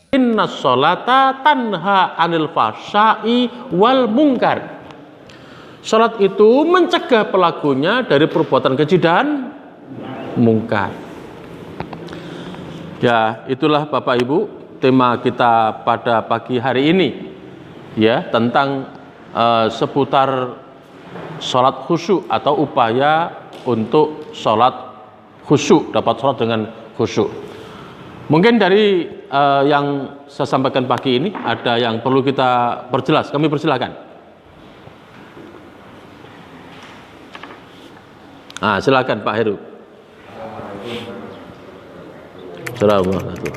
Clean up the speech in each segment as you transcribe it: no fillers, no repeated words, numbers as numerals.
Innas sholata tanha 'anil fahsya'i wal munkar. Salat itu mencegah pelakunya dari perbuatan keji dan mungkar. Ya, itulah Bapak Ibu tema kita pada pagi hari ini, ya, tentang seputar salat khusyuk atau upaya untuk salat khusyuk, dapat salat dengan khusyuk. Mungkin dari yang saya sampaikan pagi ini ada yang perlu kita perjelas. Kami persilakan. Silakan Pak Heru. Assalamualaikum.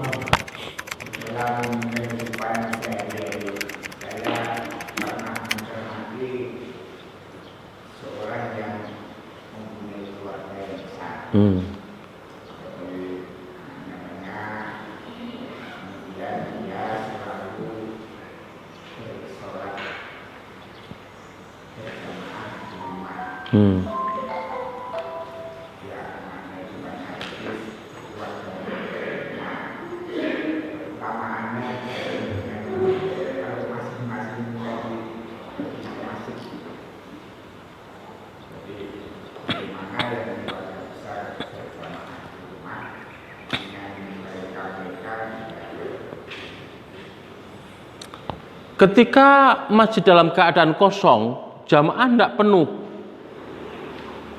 Ketika masjid dalam keadaan kosong, jamaah tidak penuh,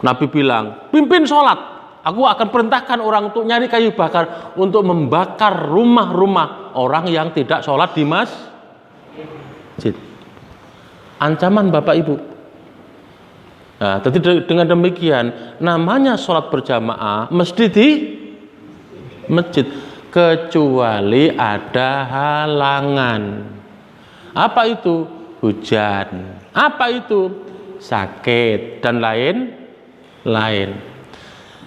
Nabi bilang, pimpin sholat, aku akan perintahkan orang untuk nyari kayu bakar untuk membakar rumah-rumah orang yang tidak sholat di masjid. Ancaman Bapak Ibu. Nah, jadi dengan demikian, namanya sholat berjamaah mesti di masjid, kecuali ada halangan. Apa itu? Hujan. Apa itu? Sakit dan lain-lain.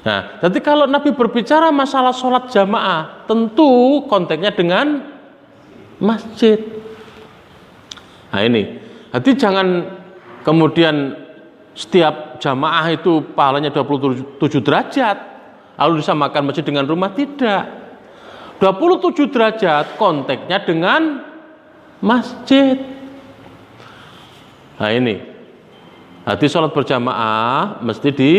Nah, jadi kalau Nabi berbicara masalah sholat jamaah, tentu konteksnya dengan masjid. Nah ini, jadi jangan kemudian setiap jamaah itu pahalanya 27 derajat, lalu disamakan masjid dengan rumah. Tidak. 27 derajat konteksnya dengan masjid. Nah ini, jadi sholat berjamaah mesti di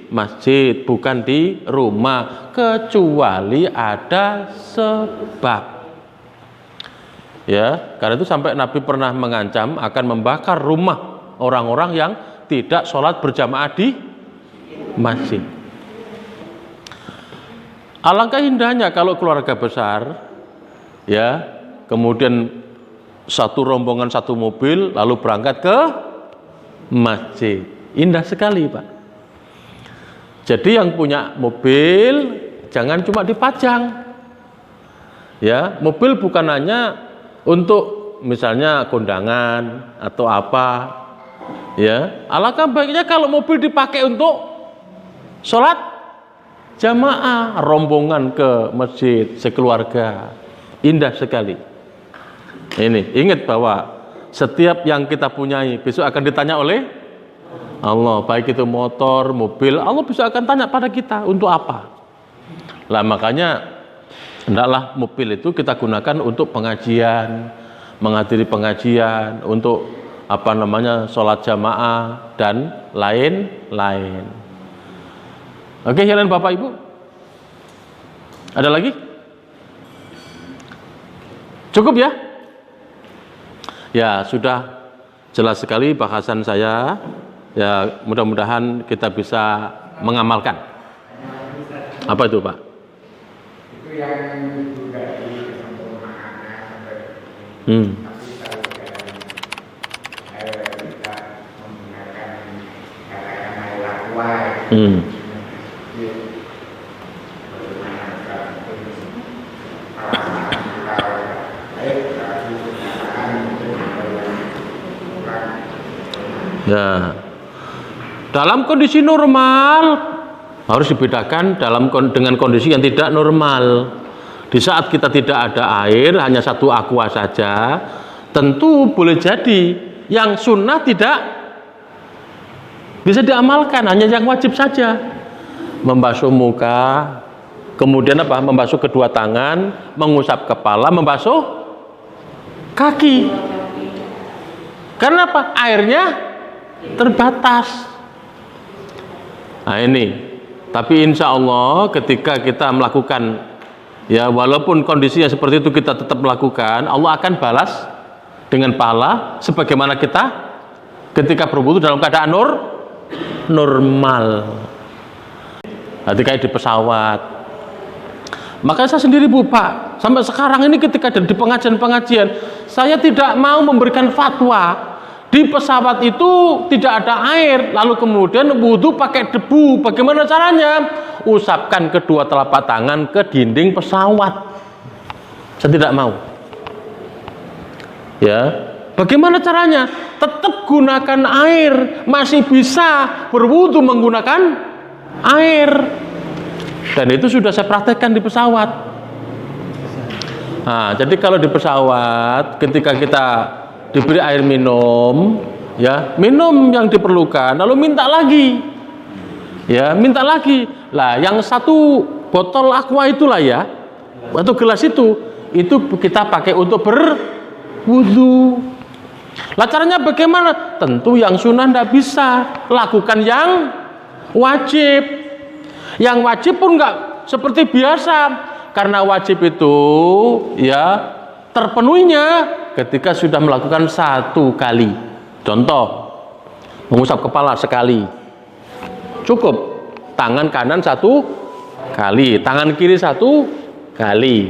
masjid, bukan di rumah, kecuali ada sebab. Ya, karena itu sampai Nabi pernah mengancam akan membakar rumah orang-orang yang tidak sholat berjamaah di masjid. Alangkah indahnya kalau keluarga besar, ya, kemudian satu rombongan satu mobil lalu berangkat ke masjid. Indah sekali Pak. Jadi yang punya mobil jangan cuma dipajang. Ya, mobil bukan hanya untuk misalnya kondangan atau apa. Ya, alangkah baiknya kalau mobil dipakai untuk sholat jamaah, rombongan ke masjid sekeluarga. Indah sekali. Ini, ingat bahwa setiap yang kita punyai besok akan ditanya oleh Allah, baik itu motor, mobil, Allah bisa akan tanya pada kita untuk apa. Lah makanya hendaklah mobil itu kita gunakan untuk pengajian, menghadiri pengajian, untuk sholat jamaah dan lain-lain. Oke, silakan Bapak Ibu. Ada lagi? Cukup ya? Ya, sudah jelas sekali bahasan saya. Ya, mudah-mudahan kita bisa mengamalkan. Apa itu, Pak? Itu yang juga di kesempurnaannya sampai kita menggunakan kata-kata lakuai. Ya, dalam kondisi normal harus dibedakan dengan kondisi yang tidak normal. Di saat kita tidak ada air, hanya satu aqua saja, tentu boleh jadi yang sunnah tidak bisa diamalkan, hanya yang wajib saja. Membasuh muka, kemudian membasuh kedua tangan, mengusap kepala, membasuh kaki. Karena apa? Airnya terbatas. Nah ini, tapi insya Allah ketika kita melakukan, ya walaupun kondisinya seperti itu kita tetap melakukan, Allah akan balas dengan pahala sebagaimana kita ketika berwudu dalam keadaan normal. Nanti kayak di pesawat. Makanya saya sendiri Bu Pak, sampai sekarang ini ketika di pengajian-pengajian, saya tidak mau memberikan fatwa di pesawat itu tidak ada air, lalu kemudian wudu pakai debu. Bagaimana caranya? Usapkan kedua telapak tangan ke dinding pesawat. Saya tidak mau. Ya, bagaimana caranya? Tetap gunakan air, masih bisa berwudu menggunakan air. Dan itu sudah saya praktekkan di pesawat. Nah, jadi kalau di pesawat ketika kita diberi air minum, ya minum yang diperlukan, lalu minta lagi, ya minta lagi. Lah, yang satu botol aqua itulah ya, atau gelas itu kita pakai untuk berwudu. Lah caranya bagaimana? Tentu yang sunnah tidak bisa, lakukan yang wajib. Yang wajib pun enggak seperti biasa, karena wajib itu ya terpenuhinya ketika sudah melakukan satu kali. Contoh, mengusap kepala sekali cukup, tangan kanan satu kali, tangan kiri satu kali.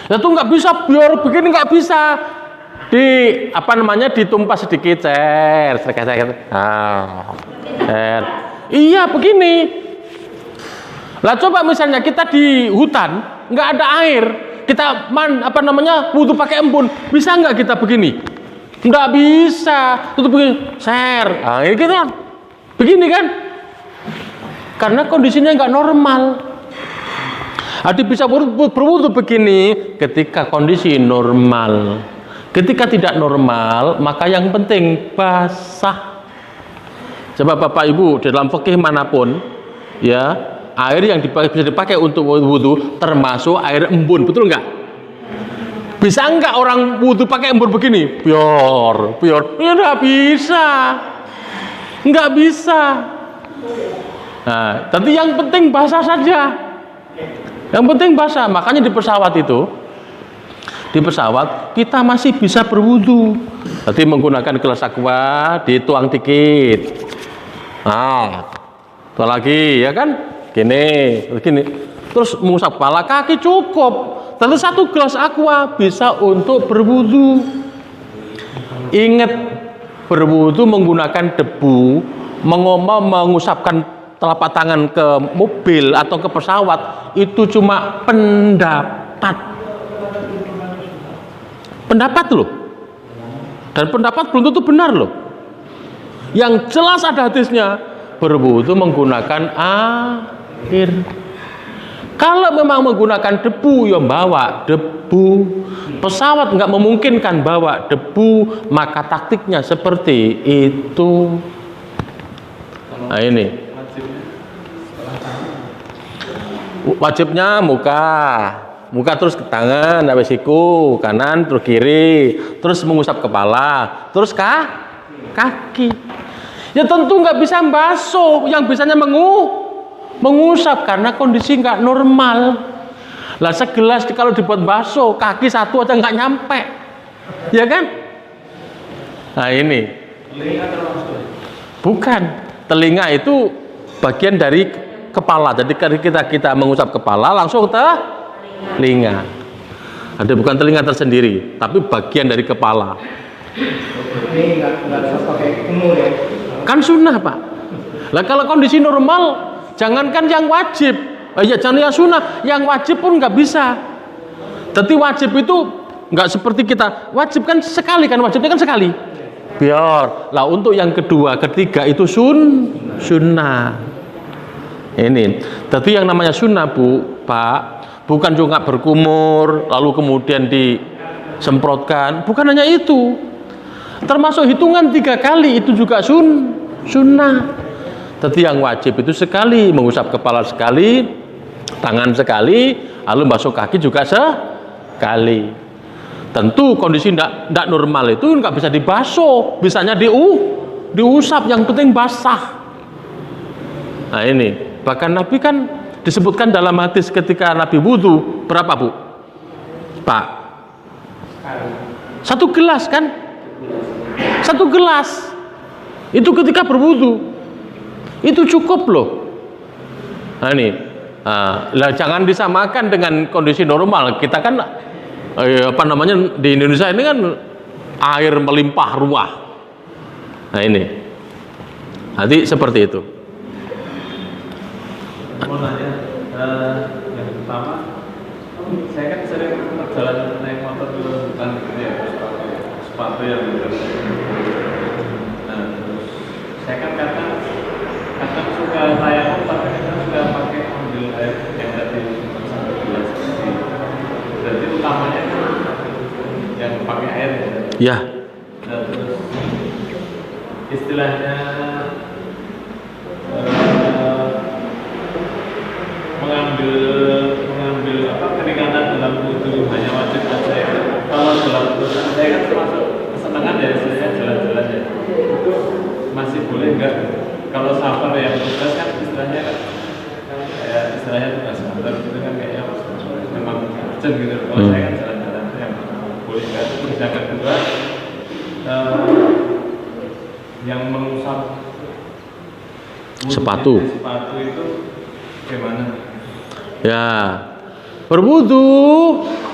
Itu nggak bisa, biar begini nggak bisa, ditumpah sedikit, iya begini. Lah coba misalnya kita di hutan nggak ada air, kita wudu pakai embun, bisa nggak kita begini? Nggak bisa, tutup begini, ini kita begini kan? Karena kondisinya nggak normal. Ada bisa berwudu begini ketika kondisi normal. Ketika tidak normal, maka yang penting basah. Coba Bapak Ibu dalam fikih manapun, ya. Air yang bisa dipakai untuk wudu termasuk air embun, betul nggak? Bisa nggak orang wudu pakai embun begini? Biar, ya nggak bisa, nggak bisa. Nah, tapi yang penting basah saja. Yang penting basah. Makanya di pesawat kita masih bisa berwudu. Nanti menggunakan gelas aqua, dituang dikit. Nah, tuang lagi, ya kan? Gini, terus mengusap kepala, kaki cukup. Tentu satu gelas aqua bisa untuk berwudu. Ingat, berwudu menggunakan debu, mengusapkan telapak tangan ke mobil atau ke pesawat itu cuma pendapat loh. Dan pendapat belum tentu benar loh. Yang jelas ada hadisnya, berwudu menggunakan air. Kalau memang menggunakan debu, ya bawa debu. Pesawat nggak memungkinkan bawa debu, maka taktiknya seperti itu. Nah ini, wajibnya muka terus ke tangan, habis siku kanan terus kiri, terus mengusap kepala, terus kaki. Ya tentu nggak bisa basuh, yang bisanya mengusap karena kondisi nggak normal. Lah segelas kalau dibuat bakso, kaki satu aja nggak nyampe, ya kan? Nah ini, bukan, telinga itu bagian dari kepala. Jadi kita mengusap kepala langsung ke telinga. Ada bukan telinga tersendiri, tapi bagian dari kepala. Ini nggak bisa pakai kumur ya? Kan sunnah Pak. Lah kalau kondisi normal, jangankan yang wajib, jangan yang sunnah, yang wajib pun nggak bisa. Tapi wajib itu nggak seperti kita. Wajib kan sekali kan, wajibnya kan sekali. Biar. Lah untuk yang kedua, ketiga itu sunnah. Ini. Tapi yang namanya sunnah Pak, bukan juga berkumur lalu kemudian disemprotkan. Bukan hanya itu. Termasuk hitungan 3 kali itu juga sunnah. Tapi yang wajib itu sekali, mengusap kepala sekali, tangan sekali, lalu basuh kaki juga sekali. tentu kondisi tidak normal itu nggak bisa dibasuh, bisanya diusap, yang penting basah. Nah ini, bahkan Nabi kan disebutkan dalam hadis ketika Nabi wudhu, berapa Bu? Pak? 1 gelas kan? 1 gelas. Itu ketika berwudhu. Itu cukup loh. Nah ini, jangan disamakan dengan kondisi normal. Kita kan, di Indonesia ini kan air melimpah ruah. Nah ini, nanti seperti itu. Mau nanya, yang pertama, saya kan sering perjalanan naik motor di hutan gitu ya, sepatu yang gitu. Nah, terus saya kan kadang suka tayamum, tapi kadang suka pakai ambil air yang tadi 1 gelas. Jadi utamanya kan yang pakai air ya. Ya. Nah, terus istilahnya mengambil keringanan dalam wudhu hanya wajib saja ya. Kalau dalam wudhu saya kan termasuk kesenangan ya, istilahnya jalan-jalan ya, itu masih boleh enggak? Kalau safar yang tugas kan istilahnya tugas safar itu kan kayaknya memang urgent gitu. Kalau saya kan jalan-jalan itu yang boleh enggak? Terus yang kedua, yang mengusap Sepatu itu gimana? Ya, berwudu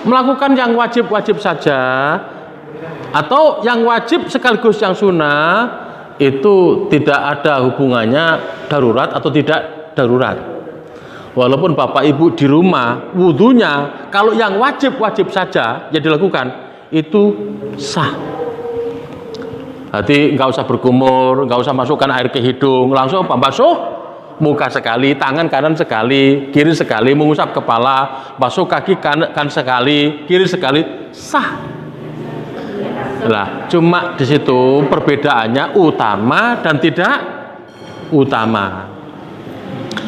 melakukan yang wajib-wajib saja, atau yang wajib sekaligus yang sunnah, itu tidak ada hubungannya darurat atau tidak darurat. Walaupun Bapak Ibu di rumah wudunya, kalau yang wajib-wajib saja yang dilakukan itu sah. Jadi nggak usah berkumur, nggak usah masukkan air ke hidung, langsung basuh muka sekali, tangan kanan sekali, kiri sekali, mengusap kepala, basuh kaki kanan sekali, kiri sekali, sah. Lah, cuma di situ perbedaannya utama dan tidak utama.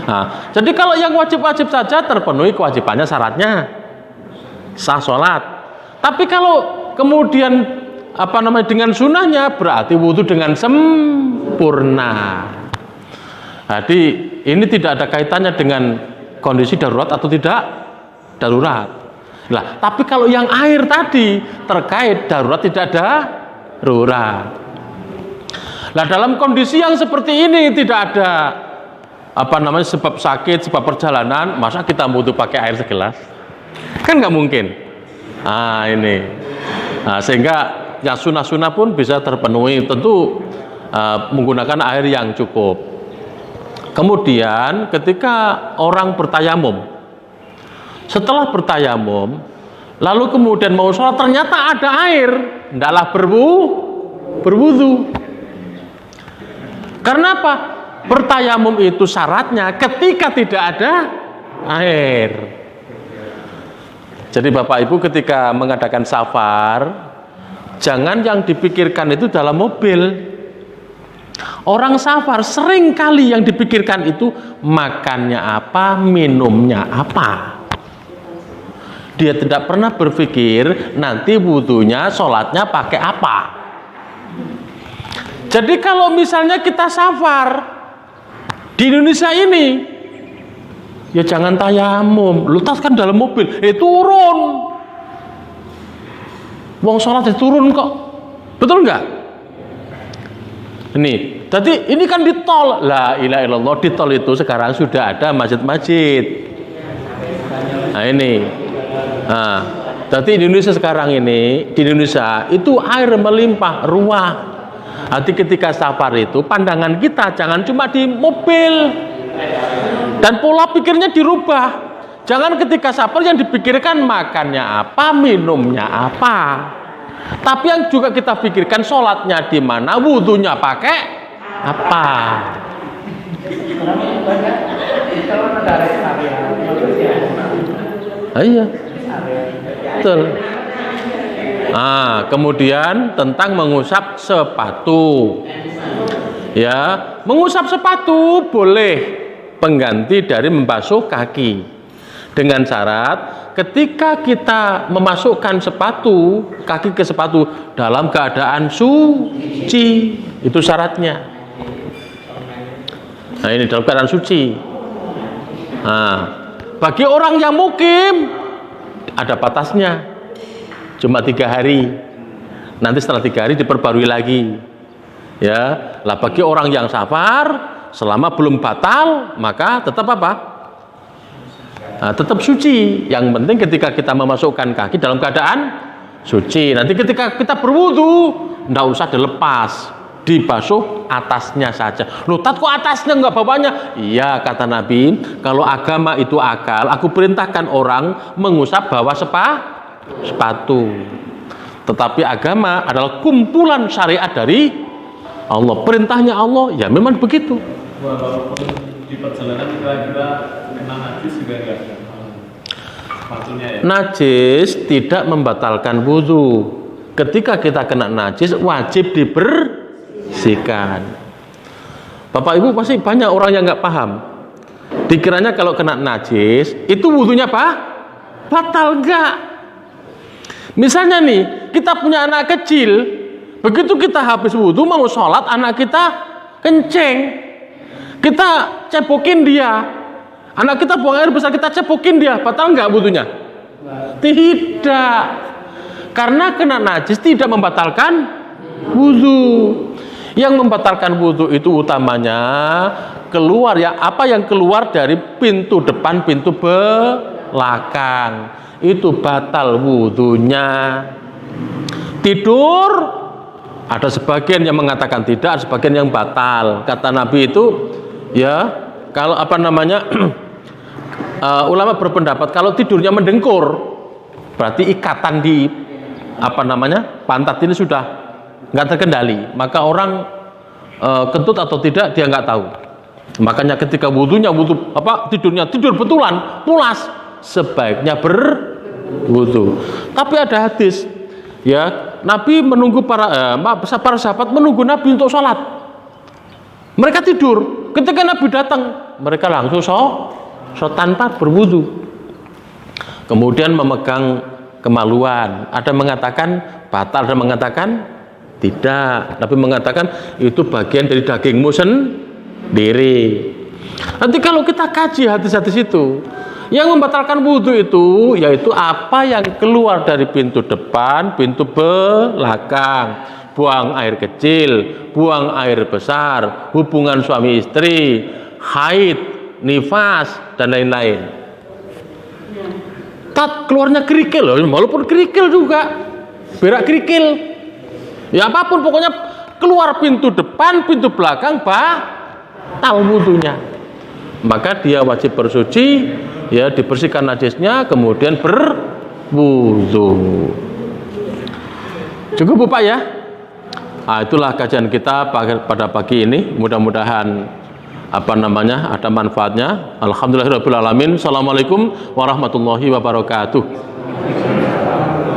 Nah, jadi kalau yang wajib-wajib saja terpenuhi kewajibannya, syaratnya sah sholat. Tapi kalau kemudian dengan sunnahnya, berarti wudhu dengan sempurna. Jadi ini tidak ada kaitannya dengan kondisi darurat atau tidak darurat. Nah, tapi kalau yang air tadi terkait darurat tidak darurat. Nah, dalam kondisi yang seperti ini tidak ada sebab sakit, sebab perjalanan, masa kita butuh pakai air segelas? Kan nggak mungkin. Nah, ini. Nah, sehingga yang sunnah-sunnah pun bisa terpenuhi, tentu menggunakan air yang cukup. Kemudian ketika orang bertayamum, setelah bertayamum, lalu kemudian mau sholat, ternyata ada air, hendaklah berwudu. Karena apa? Bertayamum itu syaratnya ketika tidak ada air. Jadi Bapak Ibu ketika mengadakan safar, jangan yang dipikirkan itu dalam mobil. Orang safar sering kali yang dipikirkan itu makannya apa, minumnya apa. Dia tidak pernah berpikir nanti wudunya, sholatnya pakai apa. Jadi kalau misalnya kita safar di Indonesia ini, ya jangan tayamum, lu tas kan dalam mobil, turun. Wong sholat turun kok, betul nggak? Ini, jadi ini kan di tol, la ilaha illallah, di tol itu sekarang sudah ada masjid-masjid. Nah ini, jadi di Indonesia sekarang ini, di Indonesia itu air melimpah ruah. Jadi ketika safar itu pandangan kita jangan cuma di mobil, dan pola pikirnya dirubah. Jangan ketika safar yang dipikirkan makannya apa, minumnya apa. Tapi yang juga kita pikirkan sholatnya di mana, wudhunya pakai apa. Iya, betul. Kemudian tentang mengusap sepatu. Ya, mengusap sepatu boleh pengganti dari membasuh kaki, dengan syarat ketika kita memasukkan sepatu, kaki ke sepatu dalam keadaan suci, itu syaratnya. Nah, ini dalam keadaan suci. Nah, bagi orang yang mukim ada batasnya, cuma 3 hari. Nanti setelah 3 hari diperbarui lagi. Ya, lah bagi orang yang safar selama belum batal, maka tetap apa? Nah, tetap suci. Yang penting ketika kita memasukkan kaki dalam keadaan suci. Nanti ketika kita berwudu, tidak usah dilepas, dibasuh atasnya saja. Loh, Tat, kok atasnya nggak bawahnya? Iya, kata Nabi, kalau agama itu akal, aku perintahkan orang mengusap bawah sepatu. Tetapi agama adalah kumpulan syariat dari Allah. Perintahnya Allah, ya memang begitu. Walaupun di perjalanan kira-kira kena najis juga enggak sepatunya ya? Najis tidak membatalkan wudu. Ketika kita kena najis wajib dibersihkan. Bapak Ibu pasti banyak orang yang nggak paham. Dikiranya kalau kena najis itu wudunya apa? Batal. Enggak. Misalnya nih, kita punya anak kecil, begitu kita habis wudu mau sholat, anak kita kencing, kita cepokin dia, anak kita buang air besar, kita cepokin dia, batal nggak wudunya? Tidak, karena kena najis tidak membatalkan wudu. Yang membatalkan wudu itu utamanya keluar ya, apa yang keluar dari pintu depan, pintu belakang, itu batal wudunya. Tidur, ada sebagian yang mengatakan tidak, sebagian yang batal. Kata Nabi itu, ya, kalau apa namanya, ulama berpendapat kalau tidurnya mendengkur, berarti ikatan di apa namanya pantat ini sudah nggak terkendali. Maka orang kentut atau tidak dia nggak tahu. Makanya ketika wudunya tidurnya tidur betulan, pulas, sebaiknya berwudu. Tapi ada hadis, ya, Nabi menunggu para sahabat menunggu Nabi untuk sholat. Mereka tidur. Ketika Nabi datang, mereka langsung sholat tanpa berwudu. Kemudian memegang kemaluan. Ada mengatakan batal, ada mengatakan tidak. Nabi mengatakan itu bagian dari dagingmu sendiri. Nanti kalau kita kaji hadis-hadis itu, yang membatalkan wudu itu yaitu apa yang keluar dari pintu depan, pintu belakang, buang air kecil, buang air besar, hubungan suami istri, haid, nifas, dan lain-lain. Tat, keluarnya kerikil loh, walaupun kerikil juga, berak kerikil, ya apapun pokoknya keluar pintu depan, pintu belakang, batal wudunya. Maka dia wajib bersuci, ya, dibersihkan najisnya, kemudian berwudu. Cukup Bapak ya. Nah, itulah kajian kita pada pagi ini. Mudah-mudahan ada manfaatnya. Alhamdulillahirabbil alamin. Assalamualaikum warahmatullahi wabarakatuh.